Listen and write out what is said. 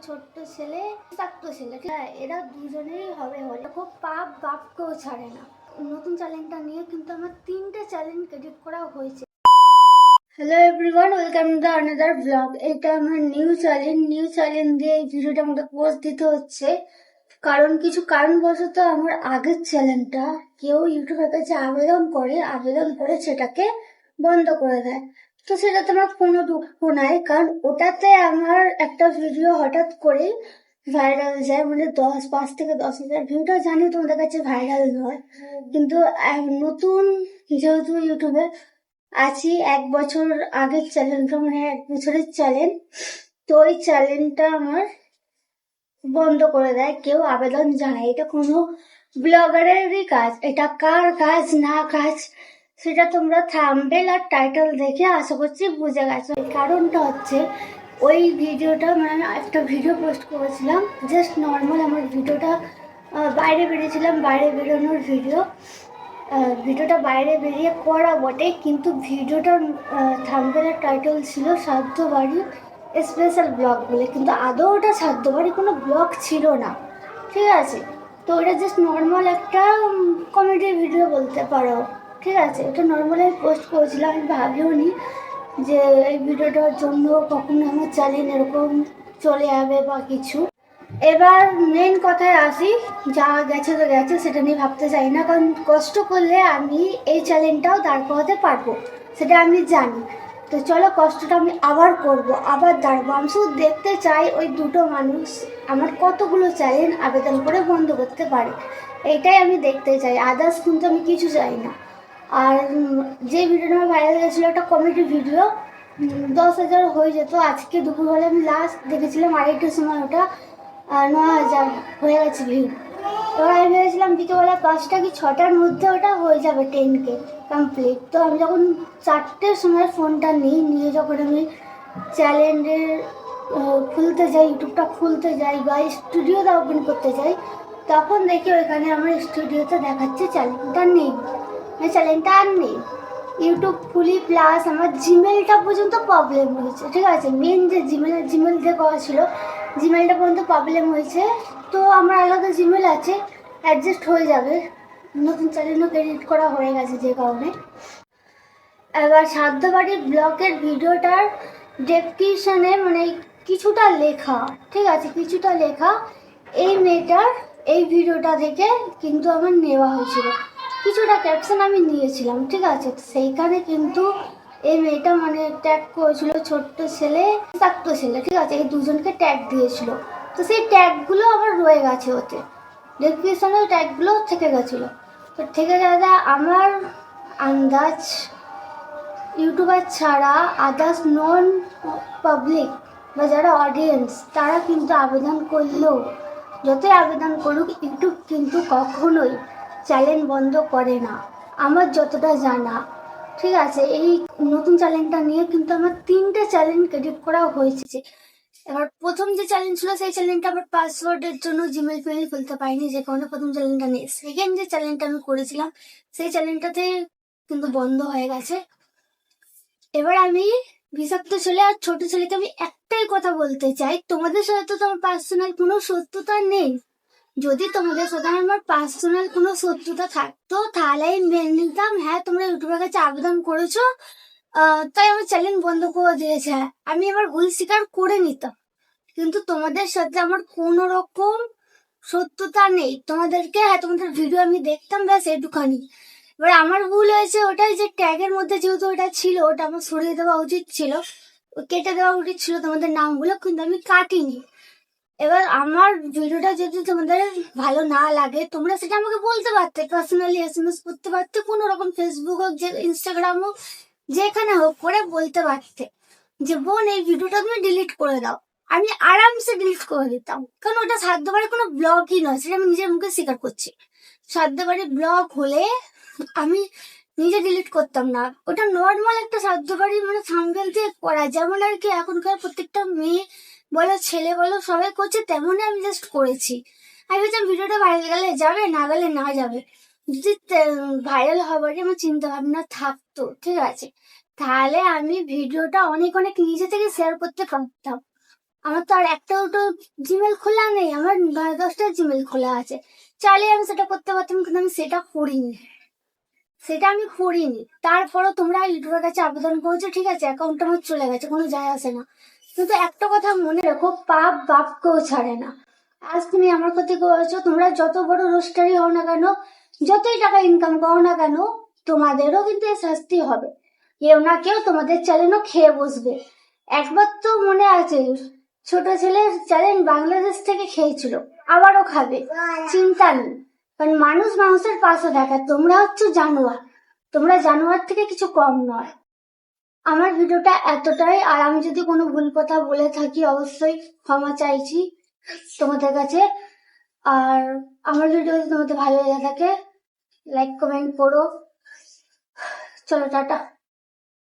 ছোট্ট ছেলে থাকতো ছেলে, হ্যাঁ এরা দুজনেই হবে হলে খুব পাপ বাপকেও ছাড়ে না। নতুন চ্যালেঞ্জটা নিয়ে কিন্তু আমার 3টে চ্যালেঞ্জ ক্রেডিট করা হয়েছে। Hello everyone, welcome to another blog. এটা আমার নিউ চ্যালেঞ্জ দিয়ে এই ভিডিওটা আমাকে পোস্ট দিতে হচ্ছে, কারণ কিছু কারণবশত আমার আগের চ্যানেলটা কেউ ইউটিউবের কাছে আবেদন করে সেটাকে বন্ধ করে দেয়। তো সেটাতে আমার কোনো দুঃখ নাই, কারণ ওটাতে আমার একটা ভিডিও হঠাৎ করে ভাইরাল যায়, মানে 5 থেকে 10 হাজার ভিউটা জানি তোমাদের কাছে ভাইরাল নয়, কিন্তু নতুন যেহেতু ইউটিউবে আছি, 1 বছর আগের চ্যানেলটা, মানে 1 বছরের চ্যালেঞ্জ, তো ওই চ্যালেঞ্জটা আমার বন্ধ করে দেয় কেউ আবেদন জানায়। এটা কোনো ব্লগারেরই কাজ, এটা কার কাজ না কাজ সেটা তোমরা থাম্বনেল আর টাইটেল দেখে আশা করছি বুঝে গেছো। এই কারণটা হচ্ছে ওই ভিডিওটা, মানে একটা ভিডিও পোস্ট করেছিলাম জাস্ট নর্মাল, আমার ভিডিওটা বাইরে বেরিয়েছিলাম, বাইরে বেরোনোর ভিডিওটা বাইরে বেরিয়ে করা বটে, কিন্তু ভিডিওটার থাম্বনেল আর টাইটেল ছিল সাধ্য বাড়ি স্পেশাল ব্লগ বলে, কিন্তু আদৌ ওটা সাধ্য বাড়ি কোনো ব্লগ ছিল না, ঠিক আছে। তো ওটা জাস্ট নর্মাল একটা কমেডি ভিডিও বলতে পারো, ঠিক আছে। এটা নর্মালি পোস্ট করেছিলাম, আমি ভাবিও নি যে এই ভিডিওটার জন্য কখনো আমার চ্যানেল এরকম চলে যাবে বা কিছু। এবার মেন কথায় আসি, যা গেছে তো গেছে, সেটা নিয়ে ভাবতে চাই না, কারণ কষ্ট করলে আমি এই চ্যালেঞ্জটাও দাঁড় করাতে পারবো, সেটা আমি জানি। তো চলো, কষ্টটা আমি আবার করব, আবার দাঁড়াবো। আমি শুধু দেখতে চাই ওই দুটো মানুষ আমার কতগুলো চ্যালেঞ্জ আবেদন করে বন্ধ করতে পারে, এইটাই আমি দেখতে চাই, আদার্স কিন্তু আমি কিছু চাই না। আর যে ভিডিওটা আমার ভাইরাল গেছিলো, একটা কমেডি ভিডিও, 10,000 হয়ে যেত। আজকে দুপুর হলে আমি লাস্ট দেখেছিলাম 2:30টার সময়, ওটা 9,000 হয়ে গেছে ভিউ। এবার আমি ভেবেছিলাম বিকেলবেলা 5টা কি 6টার মধ্যে ওটা হয়ে যাবে 10K কমপ্লিট। তো আমি যখন 4টের সময় ফোনটা নিয়ে যখন আমি চ্যালেঞ্জের খুলতে যাই, ইউটিউবটা খুলতে যাই বা স্টুডিওটা ওপেন করতে যাই, তখন দেখি ওইখানে আমার স্টুডিওতে দেখাচ্ছে চ্যালেঞ্জটা নেই, চ্যালেঞ্জটা আর নেই। ইউটিউব খুলি প্লাস আমার জিমেলটা পর্যন্ত প্রবলেম হয়েছে, ঠিক আছে। মেন যে জিমেল দিয়ে করা ছিল, জিমেলটা পর্যন্ত প্রবলেম হয়েছে। তো আমার আলাদা জিমেল আছে, অ্যাডজাস্ট হয়ে যাবে, নতুন চ্যানেলও ক্রেডিট করা হয়ে গেছে যে কারণে। এবার সাধ্যবাড়ি ব্লগের ভিডিওটার ডেসক্রিপশানে মানে কিছুটা লেখা, ঠিক আছে, কিছুটা লেখা এই মেয়েটার এই ভিডিওটা থেকে কিন্তু আমার নেওয়া হয়েছিল, কিছুটা ক্যাপশন আমি নিয়েছিলাম, ঠিক আছে। সেইখানে কিন্তু এই মেয়েটা মানে ট্যাগ করেছিল ছোট্ট ছেলে থাকতো ছেলে, ঠিক আছে, এই দুজনকে ট্যাগ দিয়েছিল। তো সেই ট্যাগগুলো আবার রয়ে গেছে, ওতে ডেসক্রিপশনে ট্যাগগুলো থেকে গেছিলো। তো থেকে যাওয়া আমার আন্দাজ ইউটিউবার ছাড়া আদার্স নন পাবলিক বা যারা অডিয়েন্স, তারা কিন্তু আবেদন করলেও, যতই আবেদন করুক, ইউটিউব কিন্তু কখনোই চ্যানেল বন্ধ করে না আমার যতটা জানা, ঠিক আছে। এই নতুন চ্যানেলটা নিয়ে কিন্তু আমার 3টে চ্যালেঞ্জ ক্রেডিট করা হয়েছে। এবার প্রথম যে চ্যালেঞ্জ ছিল, সেই চ্যালেঞ্জটা আমার পাসওয়ার্ডের জন্য জিমেল ফেমেল খুলতে পারিনি, যে কারণে প্রথম চ্যালেঞ্জটা নেই। সেকেন্ড যে চ্যালেঞ্জটা আমি করেছিলাম, সেই চ্যালেঞ্জটাতে কিন্তু বন্ধ হয়ে গেছে। এবার আমি বিষাক্ত ছেলে আর ছোট ছেলেকে আমি একটাই কথা বলতে চাই, তোমাদের সাথে তো তোমার পার্সোনাল কোনো শত্রুতা নেই। যদি তোমাদের সাথে আমার পার্সোনাল কোনো শত্রুতা থাকতো, তাহলে আমি মেনে নিতাম, হ্যাঁ তোমরা ইউটিউবের কাছে আবেদন করেছো, তাই আমার চ্যানেল বন্ধ করে দিয়েছে, আমি আমার ভুল স্বীকার করে নিতাম। কিন্তু তোমাদের সাথে আমার কোনো রকম শত্রুতা নেই, তোমাদেরকে, হ্যাঁ তোমাদের ভিডিও আমি দেখতাম, ব্যাস এটুখানি। এবার আমার ভুল হয়েছে ওটাই, যে ট্যাগের মধ্যে যেহেতু ওটা ছিল, ওটা আমার সরিয়ে দেওয়া উচিত ছিল, কেটে দেওয়া উচিত ছিল তোমাদের নামগুলো, কিন্তু আমি কাটিনি। এবার আমার ভিডিওটা যদি তোমাদের ভালো না লাগে, তোমরা সেটা আমাকে বলতে পারতে, পার্সোনালি SMS করতে পারতে, কোনো রকম ফেসবুক হোক, যে ইনস্টাগ্রাম হোক, যেখানে হোক করে বলতে পারতে যে বোন এই ভিডিওটা তুমি ডিলিট করে দাও। আমি আরামসে ডিলিট করে দিতাম, কারণ ওটা সাধ্যবাড়ি কোনো ব্লগই নয়, সেটা আমি নিজের মুখে স্বীকার করছি। সাধ্যবাড়ি ব্লগ হলে আমি নিজে ডিলিট করতাম না, ওটা নর্মাল একটা সাধ্যবাড়ি মানে থাম্বনেল দিয়ে করা, যেমন আর কি এখনকার প্রত্যেকটা মেয়ে বলো ছেলে বলো সবাই করছে, তেমনই আমি জাস্ট করেছি। আমি ভাবছিলাম ভিডিওটা ভাইরাল গেলে যাবে, না গেলে না যাবে। যদি ভাইরাল হবারই আমার চিন্তা ভাবনা থাকতো, ঠিক আছে, তাহলে আমি ভিডিওটা অনেক অনেক নিজে থেকে শেয়ার করতে পারতাম। আমার তো আর একটাও তো জিমেল খোলা নেই, আমার 9-10টা জিমেল খোলা আছে। চাইলে আমি সেটা করতে পারতাম, কিন্তু আমি সেটা আমি করিনি। তারপরও তোমরা ইউটিউবের কাছে আবেদন করেছো, ঠিক আছে, অ্যাকাউন্টটা আমার চলে গেছে, কোনো যায় আসে না। কিন্তু একটা কথা মনে রেখো, পাপ বাপকেও ছাড়ে না। আজ তুমি আমার ক্ষতি করেছো, তোমরা যত বড় রোস্টারই হও না কেন, যতই টাকা ইনকাম করো না কেন, তোমাদেরও কিন্তু এর শাস্তি হবে। কেউ না কেউ তোমাদের চ্যানেলও খেয়ে বসবে। একবার তো মনে আছে, ছোট ছেলের চ্যানেল বাংলাদেশ থেকে খেয়েছিল, আবারও খাবে, চিন্তা নেই। কারণ মানুষ মানুষের পাশে থাকে, তোমরা হচ্ছে জানোয়ার। তোমরা জানোয়ার থেকে কিছু কম নয়। আমার ভিডিওটা এতটাই, আর আমি যদি কোনো ভুল কথা বলে থাকি অবশ্যই ক্ষমা চাইছি তোমাদের কাছে। আর আমার ভিডিও যদি তোমাদের ভালো লেগে থাকে, লাইক কমেন্ট করো। চলো টাটা।